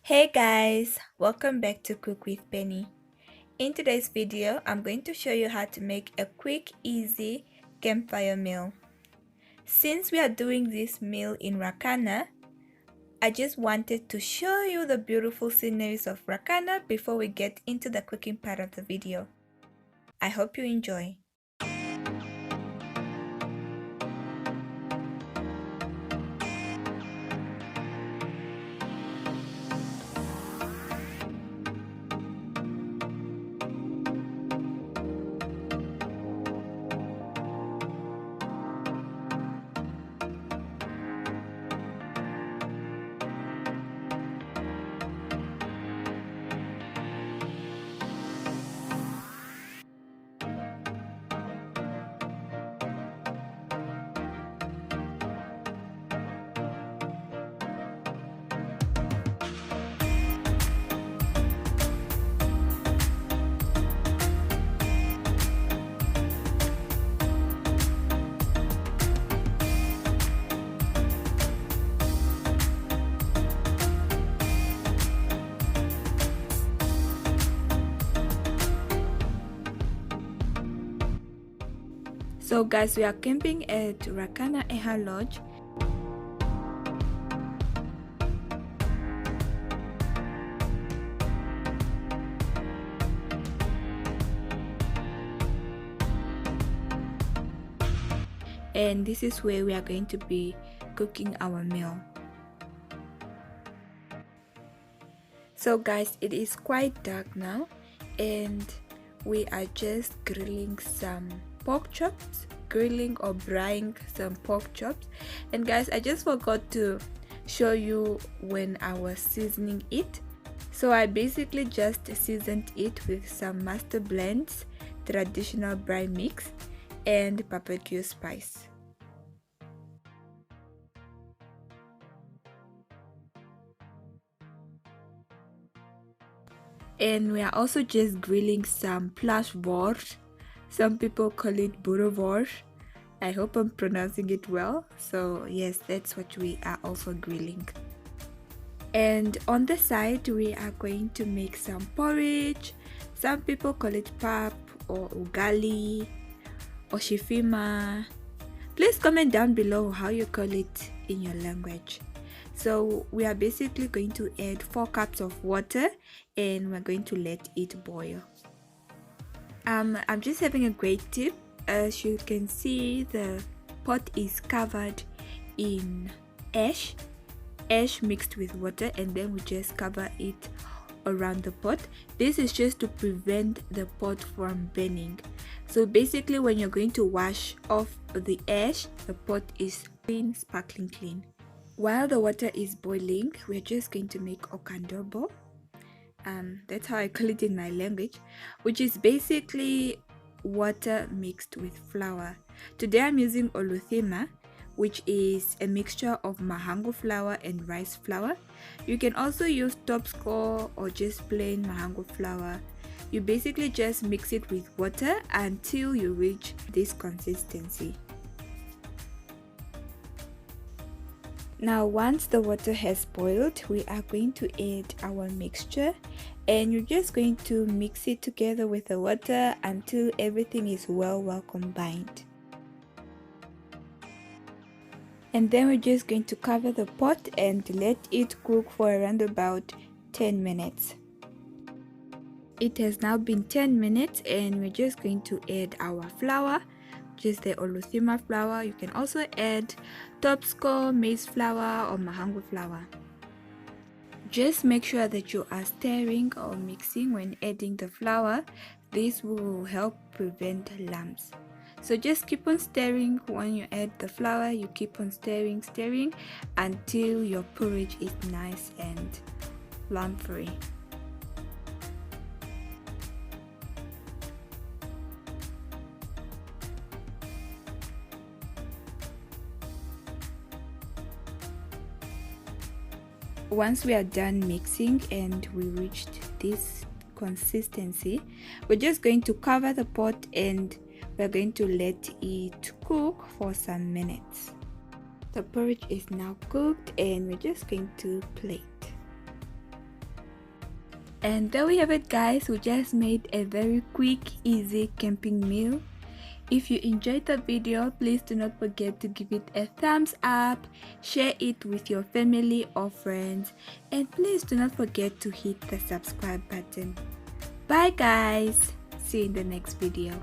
Hey guys, welcome back to Cook with Penny. In today's video, I'm going to show you how to make a quick, easy campfire meal. Since we are doing this meal in Ruacana, I just wanted to show you the beautiful sceneries of Ruacana before we get into the cooking part of the video. I hope you enjoy. So guys, we are camping at Ruacana Hallo. And this is where we are going to be cooking our meal. So guys, it is quite dark now and we are just grilling some pork chops, grilling or braising some pork chops. And guys, I just forgot to show you when I was seasoning it. So I basically just seasoned it with some master blends, traditional braai mix and barbecue spice. And we are also just grilling some plashboard. Some people call it boerewors. I hope I'm pronouncing it well. So yes, that's what we are also grilling. And on the side, we are going to make some porridge. Some people call it pap or ugali or shifima. Please comment down below how you call it in your language. So we are basically going to add 4 cups of water and we're going to let it boil. I'm just having a great tip. As you can see, the pot is covered in ash mixed with water, and then we just cover it around the pot. This is just to prevent the pot from burning. So basically when you're going to wash off the ash, the pot is clean, sparkling clean. While the water is boiling, we're just going to make okandobo. That's how I call it in my language, which is basically water mixed with flour. Today I'm using oluthima, which is a mixture of mahango flour and rice flour. You can also use topscore or just plain mahango flour. You basically just mix it with water until you reach this consistency. Now once the water has boiled, we are going to add our mixture and you're just going to mix it together with the water until everything is well combined. And then we're just going to cover the pot and let it cook for around about 10 minutes. It has now been 10 minutes and we're just going to add our flour, just the oluthima flour. You can also add topscore, maize flour or mahango flour. Just make sure that you are stirring or mixing when adding the flour. This will help prevent lumps. So just keep on stirring. When you add the flour, you keep on stirring until your porridge is nice and lump free. Once we are done mixing and we reached this consistency, we're just going to cover the pot and we're going to let it cook for some minutes. The porridge is now cooked and we're just going to plate. And there we have it, guys. We just made a very quick, easy camping meal. If you enjoyed the video, please do not forget to give it a thumbs up, share it with your family or friends, and please do not forget to hit the subscribe button. Bye guys, see you in the next video.